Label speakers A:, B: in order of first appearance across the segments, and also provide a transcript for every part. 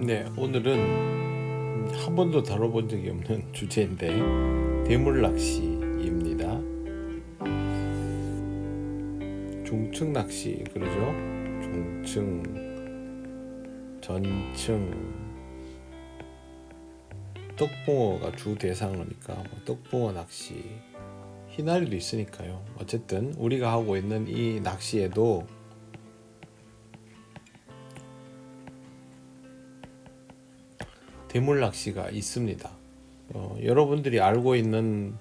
A: 네, 오늘은 한 번도 다뤄본 적이 없는 주제인데 대물 낚시입니다. 중층 낚시 그러죠? 중층, 전층, 떡붕어가 주 대상어니까 떡붕어 낚시, 희나리도 있으니까요. 어쨌든 우리가 하고 있는 이 낚시에도 대물 낚시가 있습니다. 여러분들이 알고 있는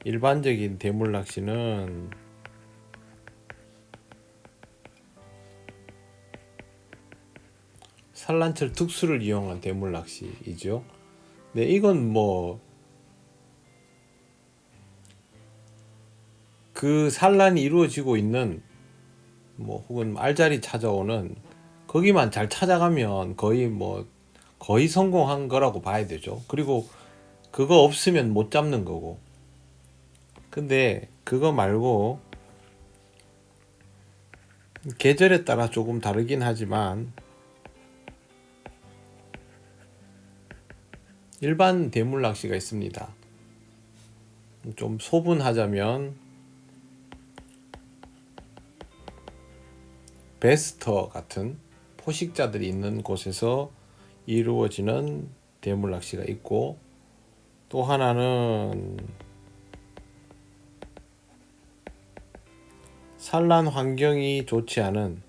A: 일반적인 대물 낚시는 산란철 특수를 이용한 대물 낚시이죠. 네, 이건 그 산란이 이루어지고 있는 혹은 알자리 찾아오는 거기만 잘 찾아가면 거의 성공한 거라고 봐야 되죠. 그리고 그거 없으면 못 잡는 거고. 근데 그거 말고 계절에 따라 조금 다르긴 하지만 일반 대물 낚시가 있습니다. 좀 소분하자면 베스터 같은 포식자들이 있는 곳에서 이루어지는 대물 낚시가 있고, 또 하나는 산란 환경이 좋지 않은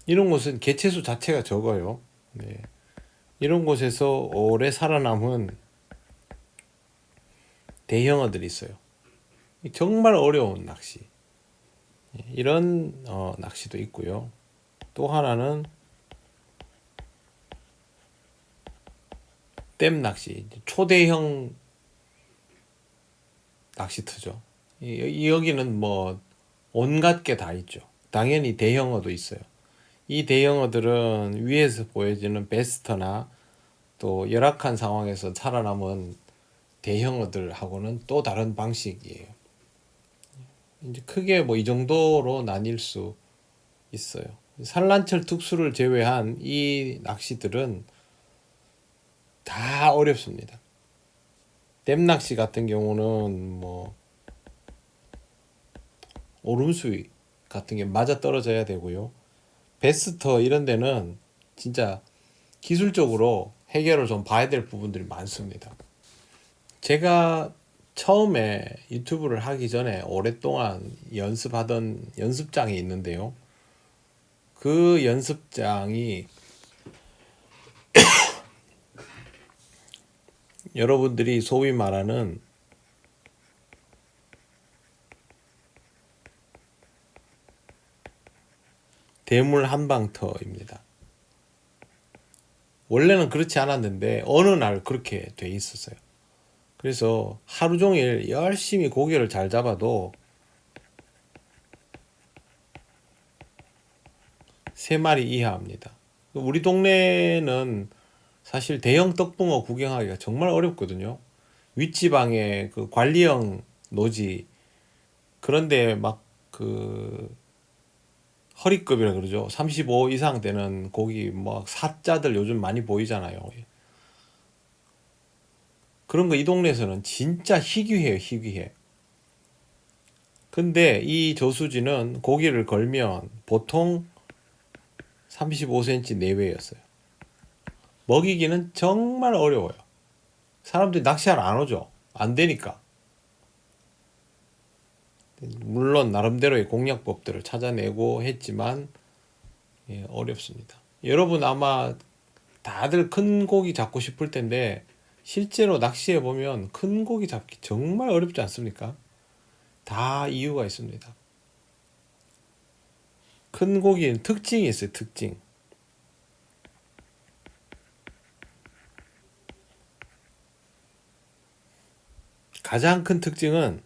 A: 이런 곳은 개체수 자체가 적어요. 네. 이런 곳에서 오래 살아남은 대형어들이 있어요. 정말 어려운 낚시. 이런 낚시도 있고요. 또 하나는 댐 낚시, 초대형 낚시터죠. 여기는 온갖 게 다 있죠. 당연히 대형어도 있어요. 이 대형어들은 위에서 보여지는 베스터나 또 열악한 상황에서 살아남은 대형어들하고는 또 다른 방식이에요. 이제 크게 이 정도로 나뉠 수 있어요. 산란철 특수를 제외한 이 낚시들은 다 어렵습니다. 댐 낚시 같은 경우는 오름수위 같은 게 맞아 떨어져야 되고요. 베스터 이런 데는 진짜 기술적으로 해결을 좀 봐야 될 부분들이 많습니다. 제가 처음에 유튜브를 하기 전에 오랫동안 연습하던 연습장이 있는데요. 그 연습장이 여러분들이 소위 말하는 대물 한방터입니다. 원래는 그렇지 않았는데 어느 날 그렇게 돼 있었어요. 그래서 하루 종일 열심히 고기를 잘 잡아도 3마리 이하입니다. 우리 동네는 사실 대형 떡붕어 구경하기가 정말 어렵거든요. 윗지방에 그 관리형 노지, 그런데 허리급이라 그러죠. 35 이상 되는 고기 사자들 요즘 많이 보이잖아요. 그런 거 이 동네에서는 진짜 희귀해요, 희귀해. 근데 이 저수지는 고기를 걸면 보통 35cm 내외였어요. 먹이기는 정말 어려워요. 사람들이 낚시하러 안 오죠. 안 되니까. 물론 나름대로의 공략법들을 찾아내고 했지만 어렵습니다. 여러분 아마 다들 큰 고기 잡고 싶을 텐데 실제로 낚시해 보면 큰 고기 잡기 정말 어렵지 않습니까? 다 이유가 있습니다. 큰 고기는 특징이 있어요. 특징. 가장 큰 특징은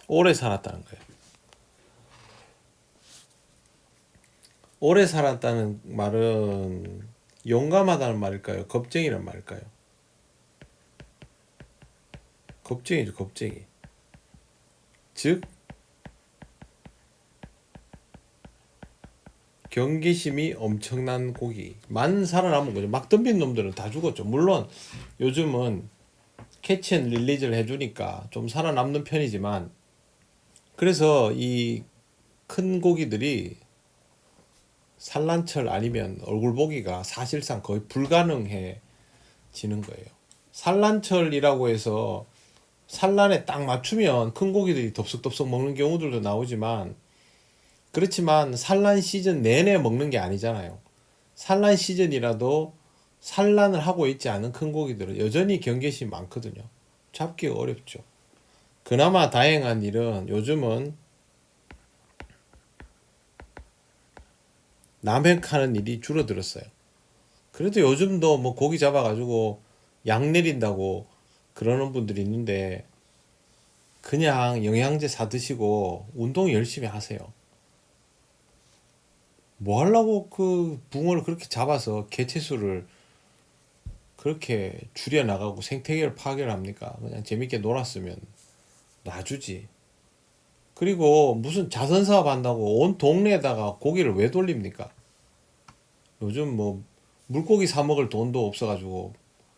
A: 오래 살았다는 거예요. 오래 살았다는 말은 용감하다는 말일까요? 겁쟁이란 말일까요? 겁쟁이죠, 겁쟁이. 즉 경계심이 엄청난 고기만 살아남은 거죠. 막 덤빈 놈들은 다 죽었죠. 물론 요즘은 캐치 앤 릴리즈를 해주니까 좀 살아남는 편이지만, 그래서 이 큰 고기들이 산란철 아니면 얼굴 보기가 사실상 거의 불가능해지는 거예요. 산란철이라고 해서 산란에 딱 맞추면 큰 고기들이 덥석덥석 먹는 경우들도 나오지만, 그렇지만 산란 시즌 내내 먹는 게 아니잖아요. 산란 시즌이라도 산란을 하고 있지 않은 큰 고기들은 여전히 경계심이 많거든요. 잡기가 어렵죠. 그나마 다행한 일은 요즘은 남획하는 일이 줄어들었어요. 그래도 요즘도 뭐 고기 잡아가지고 양 내린다고 그러는 분들이 있는데, 그냥 영양제 사 드시고 운동 열심히 하세요. 뭐 하려고 그 붕어를 그렇게 잡아서 개체수를 그렇게 줄여나가고 생태계를 파괴합니까? 그냥 재밌게 놀았으면 놔주지. 그리고 무슨 자선사업 한다고 온 동네에다가 고기를 왜 돌립니까? 요즘 뭐 물고기 사 먹을 돈도 없어가지고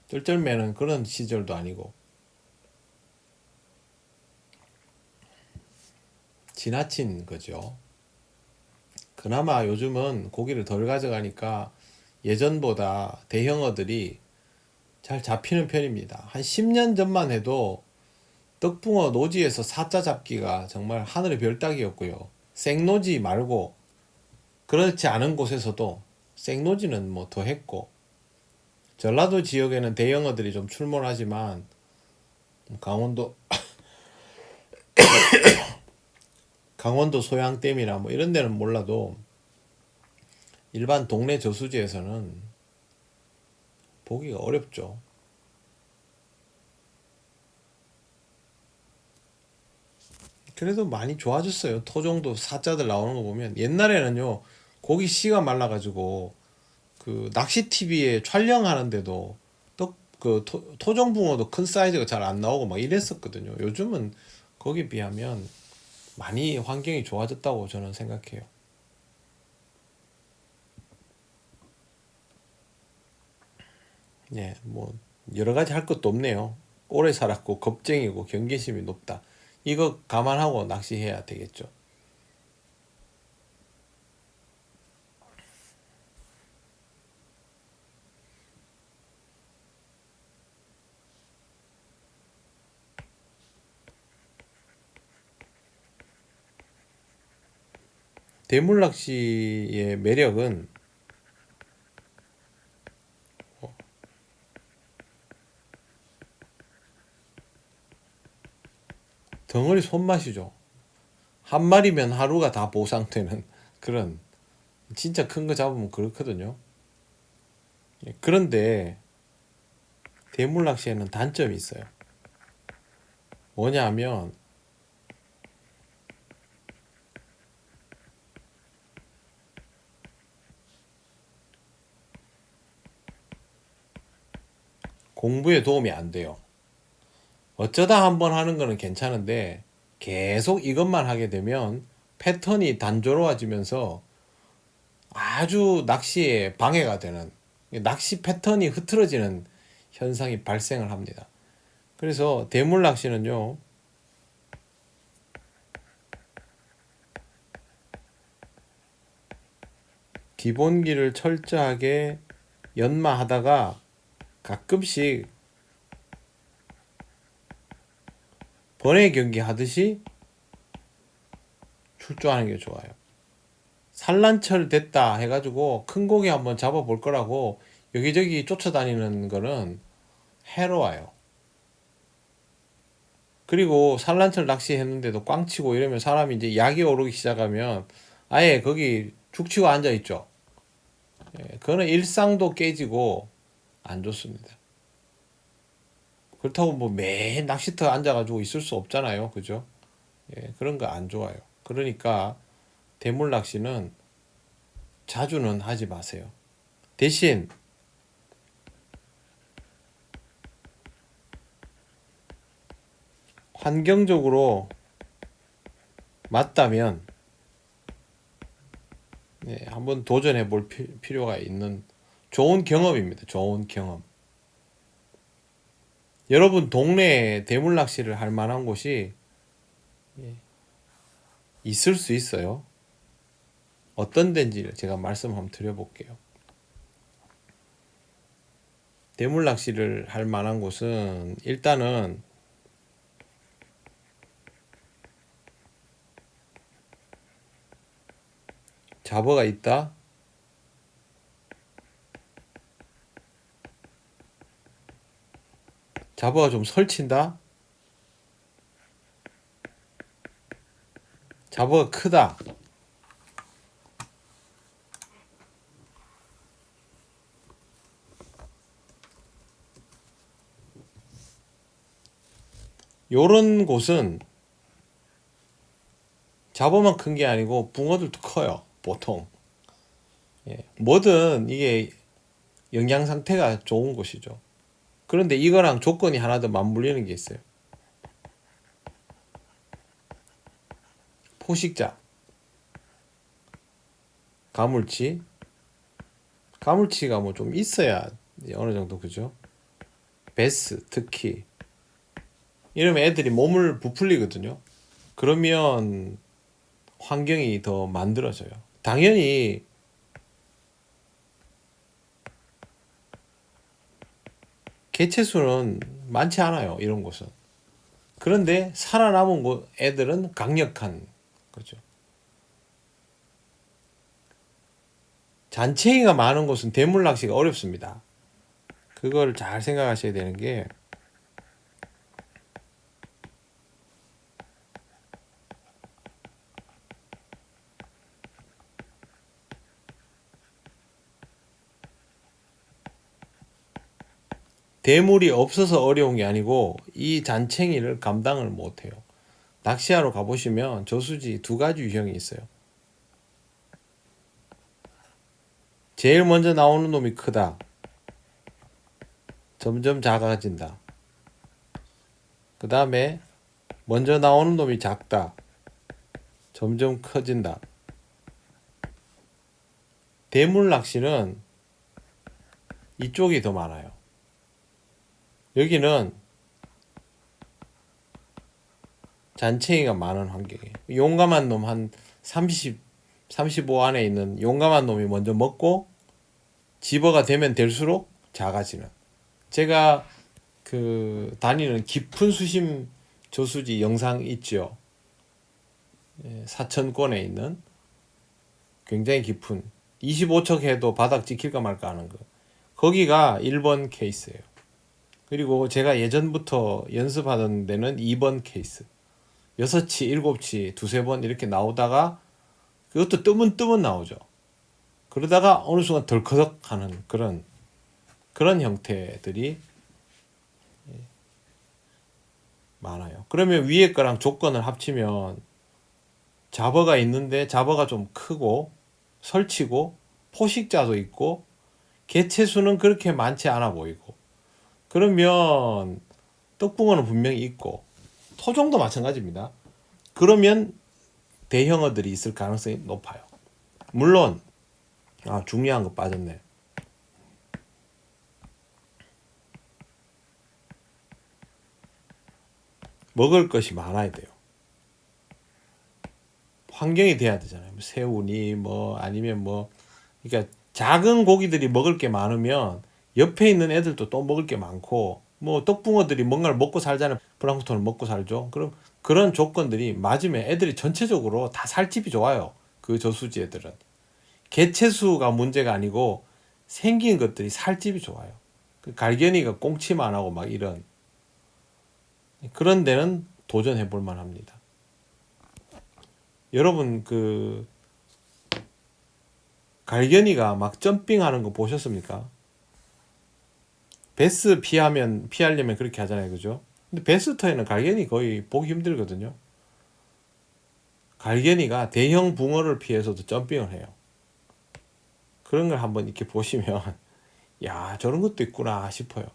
A: 쩔쩔매는 그런 시절도 아니고, 지나친 거죠. 그나마 요즘은 고기를 덜 가져가니까 예전보다 대형어들이 잘 잡히는 편입니다. 한 10년 전만 해도 떡붕어 노지에서 사자 잡기가 정말 하늘의 별 따기였고요. 생노지 말고 그렇지 않은 곳에서도 생노지는 뭐 더 했고, 전라도 지역에는 대형어들이 좀 출몰하지만 강원도 소양댐이나 뭐 이런 데는 몰라도 일반 동네 저수지에서는 보기가 어렵죠. 그래도 많이 좋아졌어요. 토종도 사자들 나오는 거 보면, 옛날에는요 고기 씨가 말라가지고 그 낚시 TV에 촬영하는데도 그 토종 붕어도 큰 사이즈가 잘 안 나오고 막 이랬었거든요. 요즘은 거기에 비하면 많이 환경이 좋아졌다고 저는 생각해요. 네, 뭐 여러 가지 할 것도 없네요. 오래 살았고 겁쟁이고 경계심이 높다. 이거 감안하고 낚시해야 되겠죠. 대물 낚시의 매력은 덩어리 손맛이죠. 한 마리면 하루가 다 보상되는 그런, 진짜 큰 거 잡으면 그렇거든요. 그런데 대물 낚시에는 단점이 있어요. 뭐냐면 공부에 도움이 안 돼요. 어쩌다 한번 하는 거는 괜찮은데 계속 이것만 하게 되면 패턴이 단조로워지면서 아주 낚시에 방해가 되는, 낚시 패턴이 흐트러지는 현상이 발생을 합니다. 그래서 대물 낚시는요, 기본기를 철저하게 연마하다가 가끔씩 번외 경기 하듯이 출조하는 게 좋아요. 산란철 됐다 해가지고 큰 고기 한번 잡아볼 거라고 여기저기 쫓아다니는 거는 해로워요. 그리고 산란철 낚시했는데도 꽝치고 이러면 사람이 이제 약이 오르기 시작하면 아예 거기 죽치고 앉아있죠. 예, 그거는 일상도 깨지고 안 좋습니다. 그렇다고 뭐 매일 낚시터 앉아가지고 있을 수 없잖아요. 그죠? 예, 그런 거 안 좋아요. 그러니까 대물 낚시는 자주는 하지 마세요. 대신 환경적으로 맞다면 한번 도전해 볼 필요가 있는 좋은 경험입니다. 좋은 경험. 여러분 동네에 대물 낚시를 할 만한 곳이 있을 수 있어요. 어떤 데인지 제가 말씀 한번 드려볼게요. 대물 낚시를 할 만한 곳은 일단은 잡어가 있다. 잡어가 좀 설친다. 잡어가 크다. 요런 곳은 잡어만 큰 게 아니고 붕어들도 커요. 보통. 뭐든 이게 영양 상태가 좋은 곳이죠. 그런데 이거랑 조건이 하나 더 맞물리는 게 있어요. 포식자, 가물치. 가물치가 뭐 좀 있어야 어느 정도 그죠? 베스 특히 이러면 애들이 몸을 부풀리거든요. 그러면 환경이 더 만들어져요. 당연히 개체수는 많지 않아요. 이런 곳은. 그런데 살아남은 애들은 강력한 거죠. 잔챙이가 많은 곳은 대물 낚시가 어렵습니다. 그걸 잘 생각하셔야 되는 게 대물이 없어서 어려운 게 아니고 이 잔챙이를 감당을 못해요. 낚시하러 가보시면 저수지 두 가지 유형이 있어요. 제일 먼저 나오는 놈이 크다. 점점 작아진다. 그 다음에 먼저 나오는 놈이 작다. 점점 커진다. 대물 낚시는 이쪽이 더 많아요. 여기는 잔챙이가 많은 환경이에요. 용감한 놈 한 35 안에 있는 용감한 놈이 먼저 먹고 집어가 되면 될수록 작아지는. 제가 그 다니는 깊은 수심 저수지 영상 있죠. 사천권에 있는 굉장히 깊은 25척 해도 바닥 찍힐까 말까 하는 거. 거기가 1번 케이스예요. 그리고 제가 예전부터 연습하던 데는 2번 케이스. 6치, 7치, 두세 번 이렇게 나오다가 그것도 뜨문뜨문 나오죠. 그러다가 어느 순간 덜커덕 하는 그런 형태들이 많아요. 그러면 위에 거랑 조건을 합치면 잡어가 있는데 잡어가 좀 크고 설치고 포식자도 있고 개체수는 그렇게 많지 않아 보이고 그러면 떡붕어는 분명히 있고 토종도 마찬가지입니다. 그러면 대형어들이 있을 가능성이 높아요. 물론 중요한 거 빠졌네. 먹을 것이 많아야 돼요. 환경이 돼야 되잖아요. 새우니 뭐 아니면 뭐 그러니까 작은 고기들이 먹을 게 많으면 옆에 있는 애들도 또 먹을 게 많고 뭐 떡붕어들이 뭔가를 먹고 살잖아요. 플랑크톤을 먹고 살죠. 그럼 그런 조건들이 맞으면 애들이 전체적으로 다 살집이 좋아요. 그 저수지 애들은 개체수가 문제가 아니고 생긴 것들이 살집이 좋아요. 그 갈견이가 꽁치만 하고 막 이런 그런 데는 도전해 볼 만합니다. 여러분 그 갈견이가 막 점핑하는 거 보셨습니까? 베스 피하려면 그렇게 하잖아요, 그죠? 근데 베스터에는 갈견이 거의 보기 힘들거든요. 갈견이가 대형 붕어를 피해서도 점핑을 해요. 그런 걸 한번 이렇게 보시면 야 저런 것도 있구나 싶어요.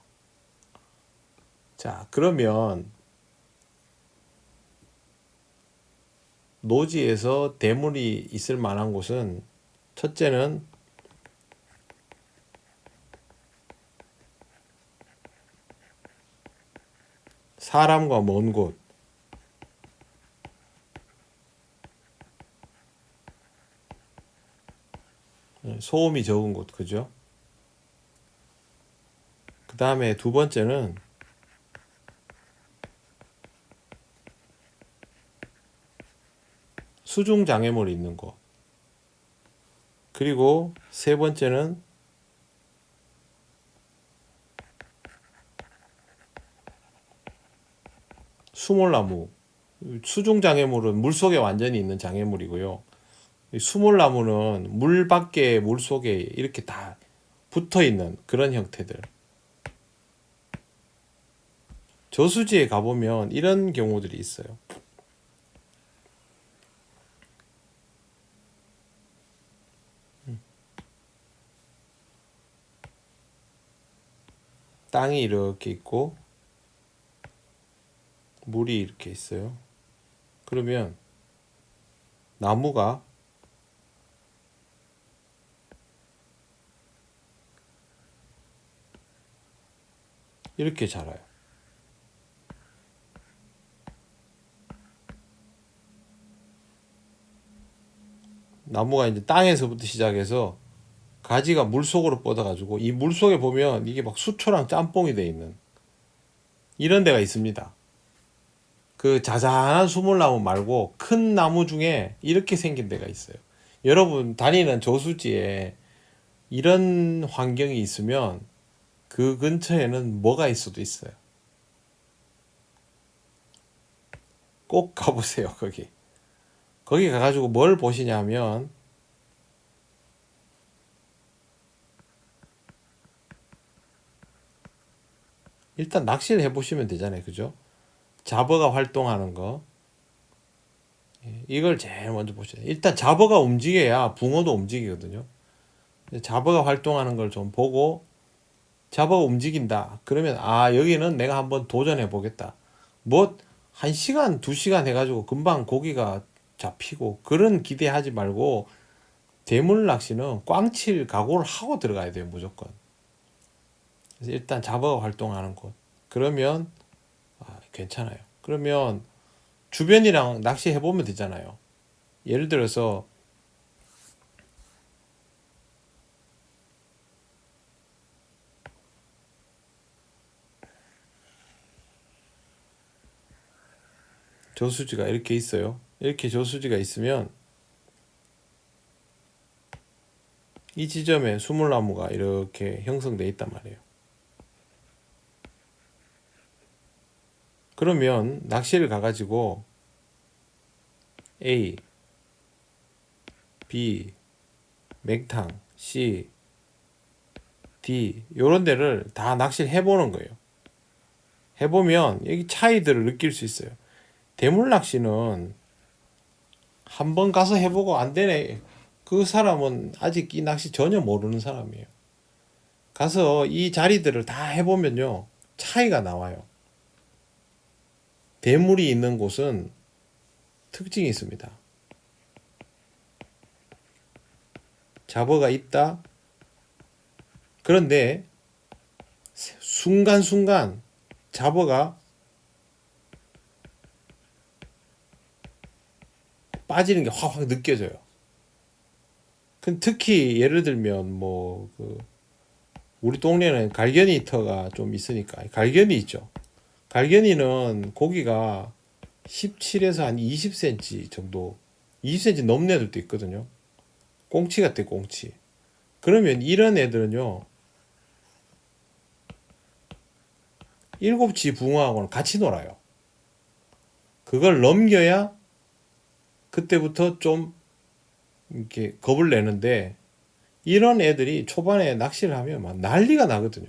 A: 자 그러면 노지에서 대물이 있을 만한 곳은 첫째는 사람과 먼 곳, 소음이 적은 곳, 그죠? 그 다음에 두 번째는 수중 장애물이 있는 곳. 그리고 세 번째는 수몰나무. 수중 장애물은 물속에 완전히 있는 장애물이고요. 수몰나무는 물 밖에 물 속에 이렇게 다 붙어 있는 그런 형태들. 저수지에 가보면 이런 경우들이 있어요. 땅이 이렇게 있고 물이 이렇게 있어요. 그러면 나무가 이렇게 자라요. 나무가 이제 땅에서부터 시작해서 가지가 물속으로 뻗어가지고 이 물속에 보면 이게 막 수초랑 짬뽕이 돼 있는 이런 데가 있습니다. 그 자잘한 수몰나무 말고 큰 나무 중에 이렇게 생긴 데가 있어요. 여러분 다니는 저수지에 이런 환경이 있으면 그 근처에는 뭐가 있을 수도 있어요. 꼭 가보세요, 거기. 거기 가가지고 뭘 보시냐면 일단 낚시를 해보시면 되잖아요, 그죠? 잡어가 활동하는 거. 이걸 제일 먼저 보셔야 돼요. 일단 잡어가 움직여야 붕어도 움직이거든요. 잡어가 활동하는 걸 좀 보고 잡어가 움직인다. 그러면 아 여기는 내가 한번 도전해 보겠다. 뭐 1시간 2시간 해가지고 금방 고기가 잡히고 그런 기대하지 말고 대물 낚시는 꽝칠 각오를 하고 들어가야 돼요, 무조건. 그래서 일단 잡어가 활동하는 곳. 그러면 괜찮아요. 그러면 주변이랑 낚시 해보면 되잖아요. 예를 들어서 저수지가 이렇게 있어요. 이렇게 저수지가 있으면 이 지점에 수물나무가 이렇게 형성되어 있단 말이에요. 그러면 낚시를 가가지고 A, B, 맹탕, C, D 요런 데를 다 낚시를 해보는 거예요. 해보면 여기 차이들을 느낄 수 있어요. 대물 낚시는 한 번 가서 해보고 안 되네. 그 사람은 아직 이 낚시 전혀 모르는 사람이에요. 가서 이 자리들을 다 해보면요. 차이가 나와요. 대물이 있는 곳은 특징이 있습니다. 잡어가 있다. 그런데 순간순간 잡어가 빠지는 게 확확 느껴져요. 특히 예를 들면 우리 동네는 갈견이터가 좀 있으니까 갈견이 있죠. 갈견이는 고기가 17에서 한 20cm 정도 20cm 넘는 애들도 있거든요. 꽁치 같아, 꽁치. 그러면 이런 애들은요 7치 붕어하고는 같이 놀아요. 그걸 넘겨야 그때부터 좀 이렇게 겁을 내는데 이런 애들이 초반에 낚시를 하면 막 난리가 나거든요.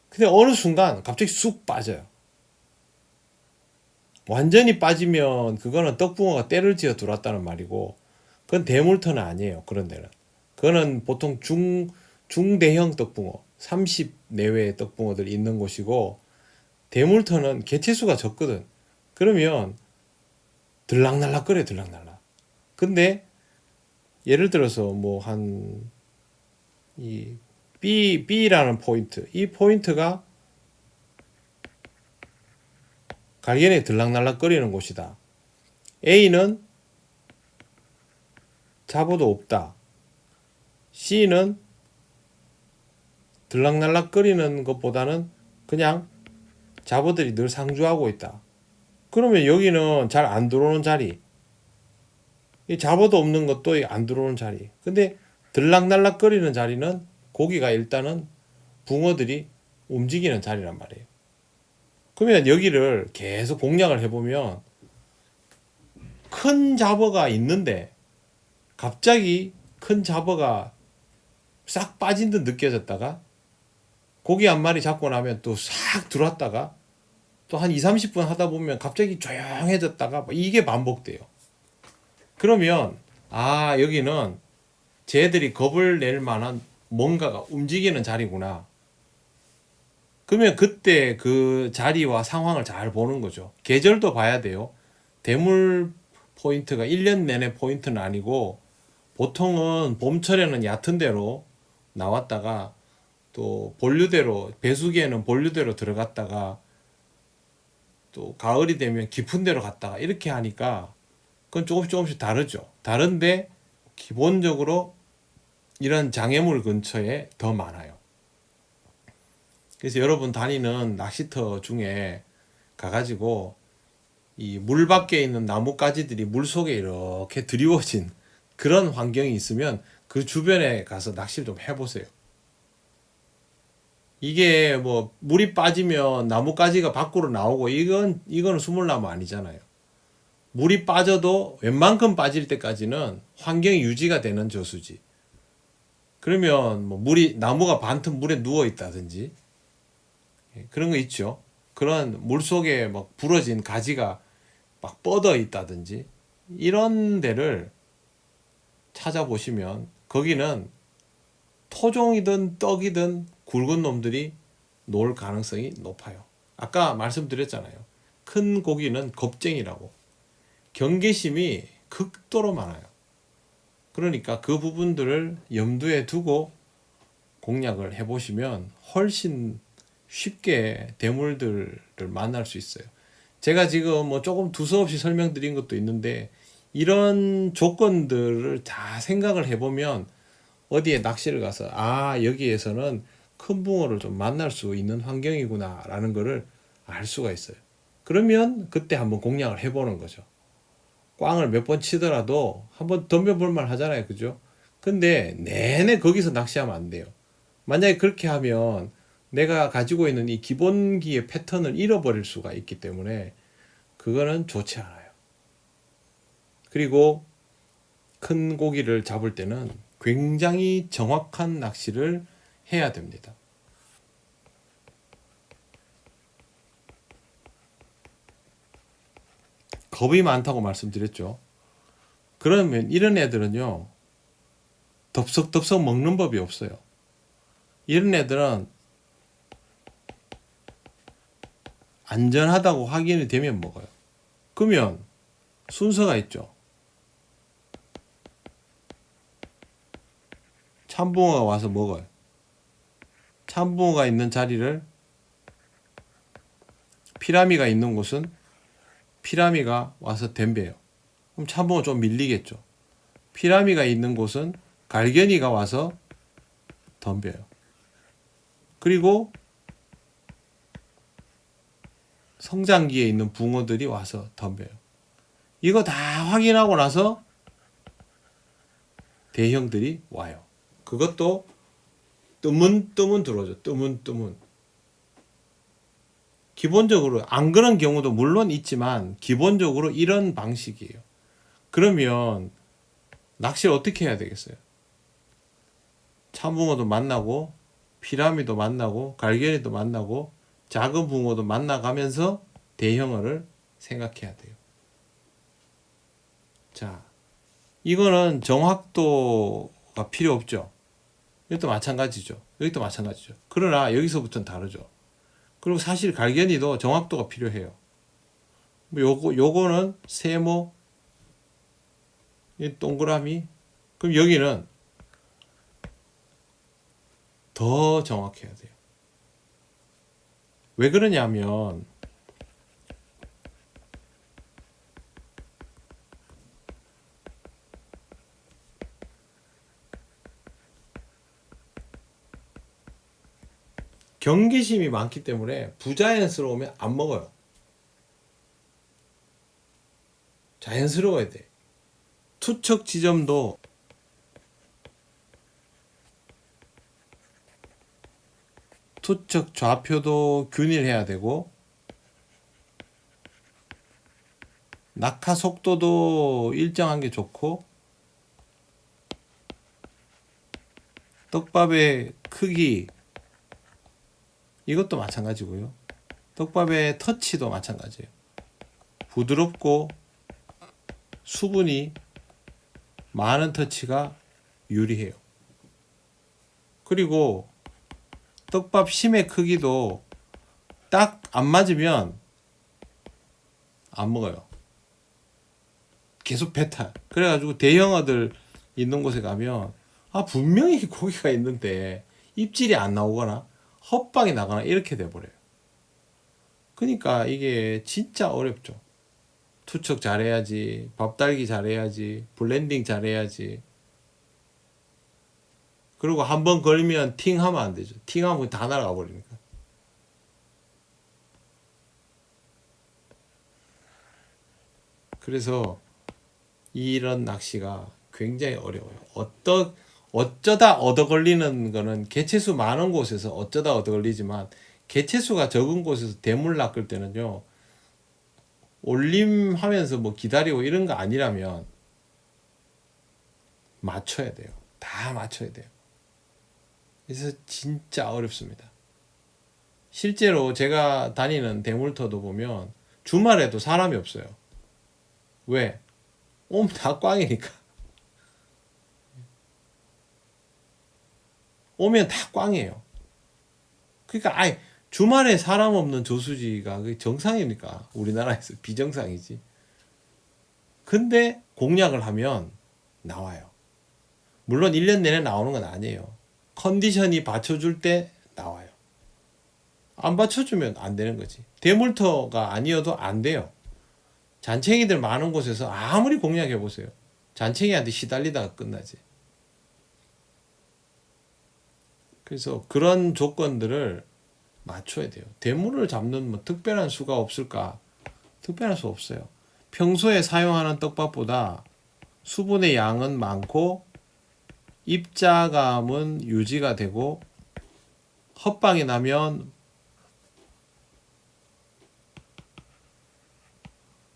A: 근데 어느 순간 갑자기 쑥 빠져요. 완전히 빠지면 그거는 떡붕어가 때를 지어 들어왔다는 말이고 그건 대물터는 아니에요. 그런 데는. 그거는 보통 중대형 떡붕어 30 내외의 떡붕어들이 있는 곳이고 대물터는 개체수가 적거든. 그러면 들락날락거려 들락날락. 근데 예를 들어서 뭐 한 이 B라는 포인트, 이 포인트가 갈견이 들락날락거리는 곳이다. A는 잡어도 없다. C는 들락날락거리는 것보다는 그냥 잡어들이 늘 상주하고 있다. 그러면 여기는 잘 안 들어오는 자리, 이 잡어도 없는 것도 안 들어오는 자리. 근데 들락날락거리는 자리는 고기가 일단은 붕어들이 움직이는 자리란 말이에요. 그러면 여기를 계속 공략을 해보면 큰 잡어가 있는데 갑자기 큰 잡어가 싹 빠진 듯 느껴졌다가 고기 한 마리 잡고 나면 또 싹 들어왔다가 또 한 2, 30분 하다 보면 갑자기 조용해졌다가 이게 반복돼요. 그러면 아, 여기는 쟤들이 겁을 낼 만한 뭔가가 움직이는 자리구나. 그러면 그때 그 자리와 상황을 잘 보는 거죠. 계절도 봐야 돼요. 대물 포인트가 1년 내내 포인트는 아니고 보통은 봄철에는 얕은 데로 나왔다가 또 본류대로, 배수기에는 본류대로 들어갔다가 또 가을이 되면 깊은 데로 갔다가 이렇게 하니까 그건 조금씩 다르죠. 다른데 기본적으로 이런 장애물 근처에 더 많아요. 그래서 여러분 다니는 낚시터 중에 가가지고 이 물 밖에 있는 나뭇가지들이 물 속에 이렇게 드리워진 그런 환경이 있으면 그 주변에 가서 낚시를 좀 해보세요. 이게 뭐 물이 빠지면 나뭇가지가 밖으로 나오고 이거는 수물나무 아니잖아요. 물이 빠져도 웬만큼 빠질 때까지는 환경이 유지가 되는 저수지. 그러면 뭐 나무가 반틈 물에 누워 있다든지 그런 거 있죠. 그런 물 속에 막 부러진 가지가 막 뻗어 있다든지 이런 데를 찾아보시면 거기는 토종이든 떡이든 굵은 놈들이 놓을 가능성이 높아요. 아까 말씀드렸잖아요. 큰 고기는 겁쟁이라고. 경계심이 극도로 많아요. 그러니까 그 부분들을 염두에 두고 공략을 해보시면 훨씬 쉽게 대물들을 만날 수 있어요. 제가 지금 뭐 조금 두서없이 설명드린 것도 있는데 이런 조건들을 다 생각을 해보면 어디에 낚시를 가서 아, 여기에서는 큰 붕어를 좀 만날 수 있는 환경이구나 라는 거를 알 수가 있어요. 그러면 그때 한번 공략을 해보는 거죠. 꽝을 몇 번 치더라도 한번 덤벼볼 만 하잖아요. 그죠? 근데 내내 거기서 낚시하면 안 돼요. 만약에 그렇게 하면 내가 가지고 있는 이 기본기의 패턴을 잃어버릴 수가 있기 때문에 그거는 좋지 않아요. 그리고 큰 고기를 잡을 때는 굉장히 정확한 낚시를 해야 됩니다. 겁이 많다고 말씀드렸죠. 그러면 이런 애들은요, 덥석덥석 먹는 법이 없어요. 이런 애들은 안전하다고 확인이 되면 먹어요. 그러면 순서가 있죠. 참붕어가 와서 먹어요. 참붕어가 있는 자리를 피라미가 있는 곳은 피라미가 와서 덤벼요. 그럼 참붕어 좀 밀리겠죠. 피라미가 있는 곳은 갈견이가 와서 덤벼요. 그리고 성장기에 있는 붕어들이 와서 덤벼요. 이거 다 확인하고 나서 대형들이 와요. 그것도 뜨문뜨문 들어오죠. 뜨문뜨문. 기본적으로 안 그런 경우도 물론 있지만 기본적으로 이런 방식이에요. 그러면 낚시를 어떻게 해야 되겠어요? 참붕어도 만나고 피라미도 만나고 갈견이도 만나고 작은 붕어도 만나가면서 대형어를 생각해야 돼요. 자, 이거는 정확도가 필요 없죠. 이것도 마찬가지죠. 여기도 마찬가지죠. 그러나 여기서부터는 다르죠. 그리고 사실 갈견이도 정확도가 필요해요. 요거는 세모, 이 동그라미. 그럼 여기는 더 정확해야 돼요. 왜 그러냐면 경계심이 많기 때문에 부자연스러우면 안 먹어요. 자연스러워야 돼. 투척 지점도 투척 좌표도 균일해야 되고 낙하 속도도 일정한 게 좋고 떡밥의 크기 이것도 마찬가지고요. 떡밥의 터치도 마찬가지예요. 부드럽고 수분이 많은 터치가 유리해요. 그리고 떡밥 심의 크기도 딱 안 맞으면 안 먹어요. 계속 배탈. 그래가지고 대형어들 있는 곳에 가면 분명히 고기가 있는데 입질이 안 나오거나 헛방이 나거나 이렇게 돼버려요. 그러니까 이게 진짜 어렵죠. 투척 잘해야지, 밥달기 잘해야지, 블렌딩 잘해야지. 그리고 한번 걸리면 팅 하면 안 되죠. 팅 하면 다 날아가 버리니까. 그래서 이런 낚시가 굉장히 어려워요. 어쩌다 얻어 걸리는 거는 개체수 많은 곳에서 어쩌다 얻어 걸리지만 개체수가 적은 곳에서 대물 낚을 때는요. 올림하면서 뭐 기다리고 이런 거 아니라면 맞춰야 돼요. 다 맞춰야 돼요. 그래서 진짜 어렵습니다. 실제로 제가 다니는 대물터도 보면 주말에도 사람이 없어요. 왜? 오면 다 꽝이니까. 오면 다 꽝이에요. 그러니까 주말에 사람 없는 저수지가 그게 정상입니까? 우리나라에서 비정상이지. 근데 공략을 하면 나와요. 물론 1년 내내 나오는 건 아니에요. 컨디션이 받쳐줄 때 나와요. 안 받쳐주면 안 되는 거지. 대물터가 아니어도 안 돼요. 잔챙이들 많은 곳에서 아무리 공략해 보세요. 잔챙이한테 시달리다가 끝나지. 그래서 그런 조건들을 맞춰야 돼요. 대물을 잡는 뭐 특별한 수가 없을까? 특별한 수 없어요. 평소에 사용하는 떡밥보다 수분의 양은 많고 입자감은 유지가 되고 헛방이 나면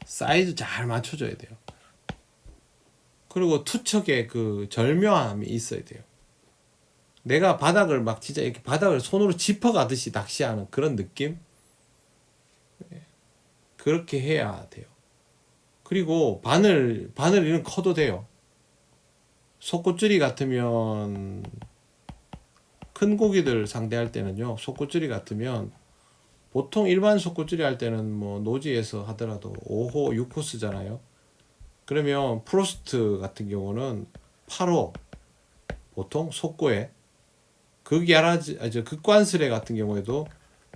A: 사이즈 잘 맞춰줘야 돼요. 그리고 투척에 그 절묘함이 있어야 돼요. 내가 바닥을 막 진짜 이렇게 바닥을 손으로 짚어가듯이 낚시하는 그런 느낌? 그렇게 해야 돼요. 그리고 바늘은 커도 돼요. 속꽃줄이 같으면 큰 고기들 상대할 때는요. 속꽃줄이 같으면 보통 일반 속꽃줄이 할 때는 뭐 노지에서 하더라도 5호, 6호 쓰잖아요. 그러면 프로스트 같은 경우는 8호 보통 속고에 극관스레 같은 경우에도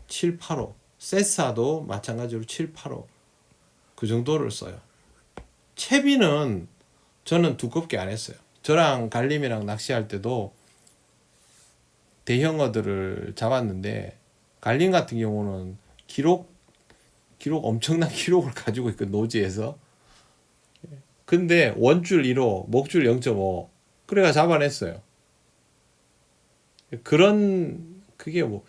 A: 7, 8호 세사도 마찬가지로 7, 8호 그 정도를 써요. 채비는 저는 두껍게 안 했어요. 저랑 갈림이랑 낚시할 때도 대형어들을 잡았는데 갈림 같은 경우는 기록 엄청난 기록을 가지고 있고 노지에서 근데 원줄 1호 목줄 0.5 그래가 잡아냈어요. 그게 뭐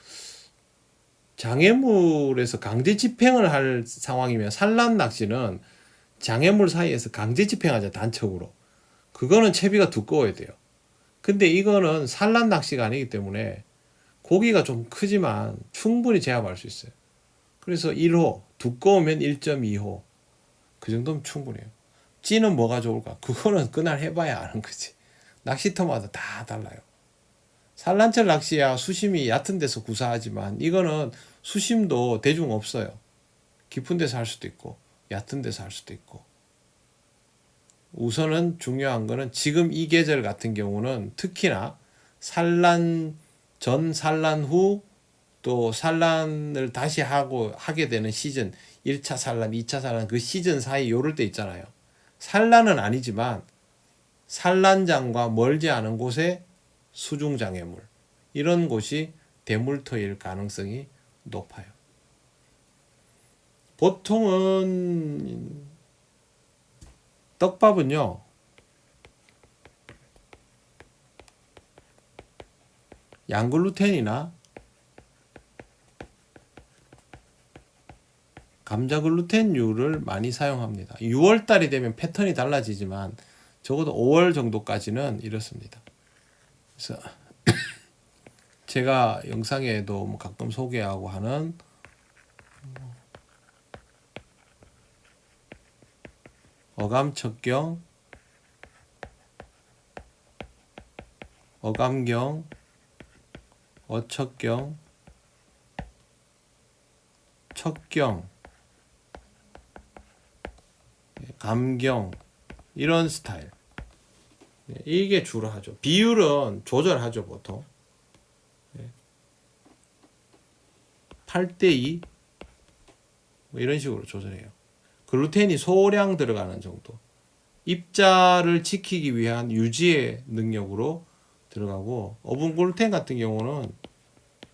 A: 장애물에서 강제 집행을 할 상황이면 산란 낚시는 장애물 사이에서 강제 집행하자 단척으로 그거는 채비가 두꺼워야 돼요. 근데 이거는 산란 낚시가 아니기 때문에 고기가 좀 크지만 충분히 제압할 수 있어요. 그래서 1호 두꺼우면 1.2호 그 정도면 충분해요. 찌는 뭐가 좋을까? 그거는 그날 해봐야 아는 거지. 낚시터마다 다 달라요. 산란철 낚시야 수심이 얕은 데서 구사하지만 이거는 수심도 대중 없어요. 깊은 데서 할 수도 있고 얕은 데서 할 수도 있고. 우선은 중요한 거는 지금 이 계절 같은 경우는 특히나 산란 전, 산란 후, 또 산란을 다시 하게 되는 시즌, 1차 산란, 2차 산란, 그 시즌 사이 요럴 때 있잖아요. 산란은 아니지만 산란장과 멀지 않은 곳에 수중장애물, 이런 곳이 대물터일 가능성이 높아요. 보통은 떡밥은요, 양글루텐이나 감자글루텐류를 많이 사용합니다. 6월달이 되면 패턴이 달라지지만 적어도 5월 정도까지는 이렇습니다. 그래서 제가 영상에도 뭐 가끔 소개하고 하는 어감척경, 어감경, 어척경, 척경, 감경, 이런 스타일. 이게 주로 하죠. 비율은 조절하죠, 보통. 8대2 뭐 이런 식으로 조절해요. 글루텐이 소량 들어가는 정도. 입자를 지키기 위한 유지의 능력으로 들어가고, 어분 글루텐 같은 경우는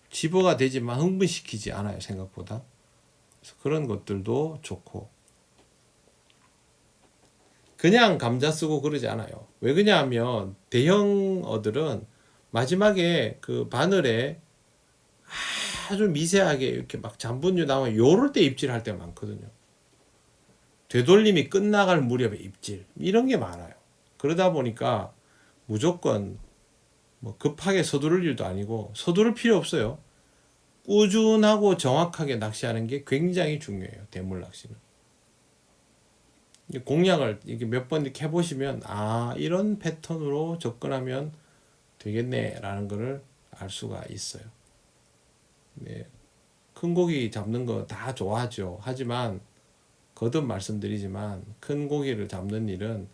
A: 지버가 되지만 흥분시키지 않아요, 생각보다. 그래서 그런 것들도 좋고. 그냥 감자 쓰고 그러지 않아요. 왜 그러냐면 대형어들은 마지막에 그 바늘에 아주 미세하게 이렇게 막 잔분유 나오면 요럴 때 입질할 때가 많거든요. 되돌림이 끝나갈 무렵에 입질, 이런 게 많아요. 그러다 보니까 무조건 뭐 급하게 서두를 일도 아니고, 서두를 필요 없어요. 꾸준하고 정확하게 낚시하는 게 굉장히 중요해요, 대물 낚시는. 공략을 이렇게 몇 번 이렇게 해보시면, 아, 이런 패턴으로 접근하면 되겠네라는 것을 알 수가 있어요. 네, 큰 고기 잡는 거 다 좋아하죠. 하지만 거듭 말씀드리지만 큰 고기를 잡는 일은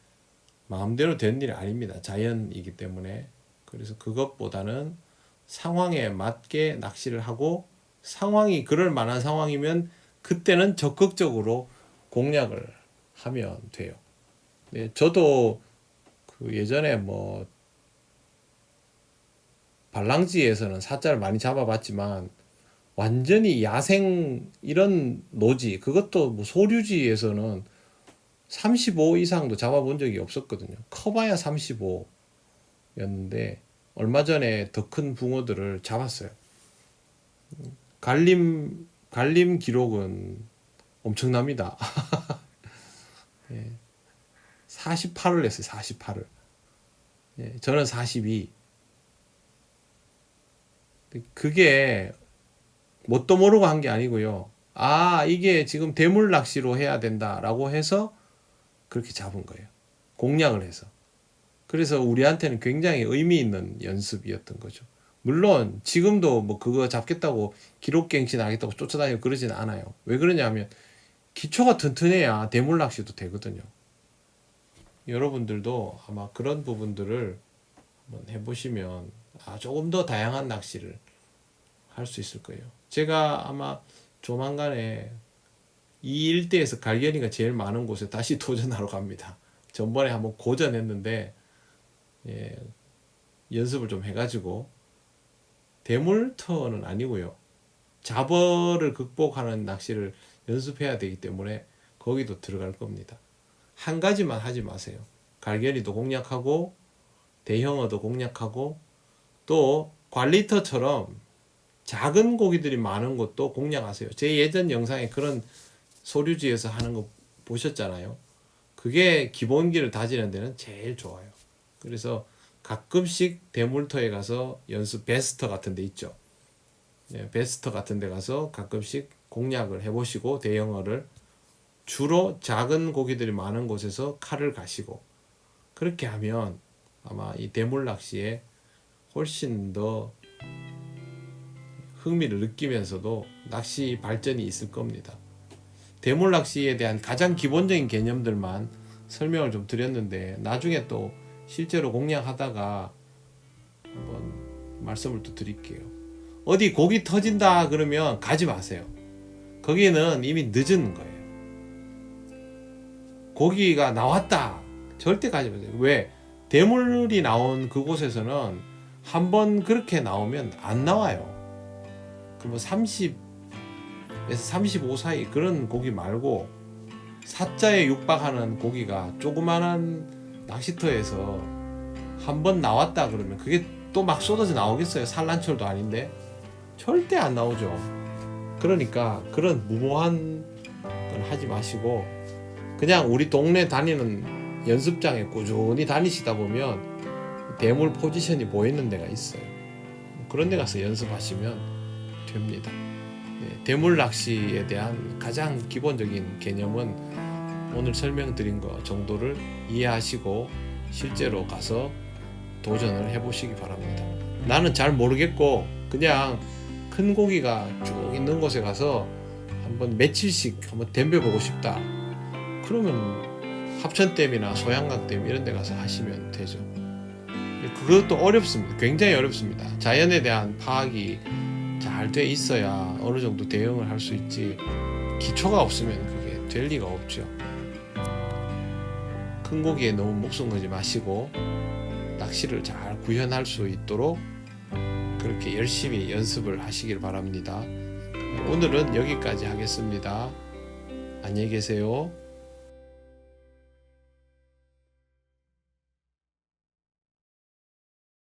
A: 마음대로 되는 일이 아닙니다. 자연이기 때문에. 그래서 그것보다는 상황에 맞게 낚시를 하고, 상황이 그럴 만한 상황이면 그때는 적극적으로 공략을 하면 돼요. 네, 저도 그 예전에 뭐 발랑지에서는 사자를 많이 잡아봤지만 완전히 야생 이런 노지, 그것도 뭐 소류지에서는 35 이상도 잡아본 적이 없었거든요. 커봐야 35였는데 얼마 전에 더 큰 붕어들을 잡았어요. 갈림 기록은 엄청납니다. 예, 48을 냈어요. 48을. 예, 저는 42. 그게 뭣도 모르고 한 게 아니고요. 아, 이게 지금 대물 낚시로 해야 된다라고 해서 그렇게 잡은 거예요. 공략을 해서. 그래서 우리한테는 굉장히 의미 있는 연습이었던 거죠. 물론 지금도 뭐 그거 잡겠다고 기록갱신 하겠다고 쫓아다니고 그러지는 않아요. 왜 그러냐면 기초가 튼튼해야 대물 낚시도 되거든요. 여러분들도 아마 그런 부분들을 한번 해보시면 조금 더 다양한 낚시를 할 수 있을 거예요. 제가 아마 조만간에 이 일대에서 갈견이가 제일 많은 곳에 다시 도전하러 갑니다. 전번에 한번 고전했는데 연습을 좀 해가지고, 대물터는 아니고요. 자버를 극복하는 낚시를 연습해야 되기 때문에 거기도 들어갈 겁니다. 한 가지만 하지 마세요. 갈견이도 공략하고 대형어도 공략하고, 또 관리터처럼 작은 고기들이 많은 곳도 공략하세요. 제 예전 영상에 그런 소류지에서 하는 거 보셨잖아요. 그게 기본기를 다지는 데는 제일 좋아요. 그래서 가끔씩 대물터에 가서 연습, 베스터 같은 데 있죠. 베스터 같은 데 가서 가끔씩 공략을 해보시고, 대형어를 주로 작은 고기들이 많은 곳에서 칼을 가시고, 그렇게 하면 아마 이 대물 낚시에 훨씬 더 흥미를 느끼면서도 낚시 발전이 있을 겁니다. 대물 낚시에 대한 가장 기본적인 개념들만 설명을 좀 드렸는데, 나중에 또 실제로 공략하다가 한번 말씀을 또 드릴게요. 어디 고기 터진다 그러면 가지 마세요. 거기는 이미 늦은 거예요. 고기가 나왔다 절대 가지 마세요. 왜? 대물이 나온 그곳에서는 한번 그렇게 나오면 안 나와요. 그 뭐 30에서 35 사이 그런 고기 말고, 사자에 육박하는 고기가 조그만한 낚시터에서 한번 나왔다 그러면 그게 또 막 쏟아져 나오겠어요? 산란철도 아닌데 절대 안 나오죠. 그러니까 그런 무모한 건 하지 마시고, 그냥 우리 동네 다니는 연습장에 꾸준히 다니시다 보면 대물 포지션이 보이는 데가 있어요. 그런 데 가서 연습하시면 됩니다. 네, 대물 낚시에 대한 가장 기본적인 개념은 오늘 설명드린 것 정도를 이해하시고 실제로 가서 도전을 해보시기 바랍니다. 나는 잘 모르겠고 그냥 큰 고기가 쭉 있는 곳에 가서 한번 며칠씩 한번 덤벼보고 싶다, 그러면 합천댐이나 소양강댐 이런 데 가서 하시면 되죠. 그것도 어렵습니다. 굉장히 어렵습니다. 자연에 대한 파악이 잘 돼 있어야 어느 정도 대응을 할 수 있지, 기초가 없으면 그게 될 리가 없죠. 큰 고기에 너무 목숨 걸지 마시고 낚시를 잘 구현할 수 있도록 그렇게 열심히 연습을 하시길 바랍니다. 오늘은 여기까지 하겠습니다. 안녕히 계세요.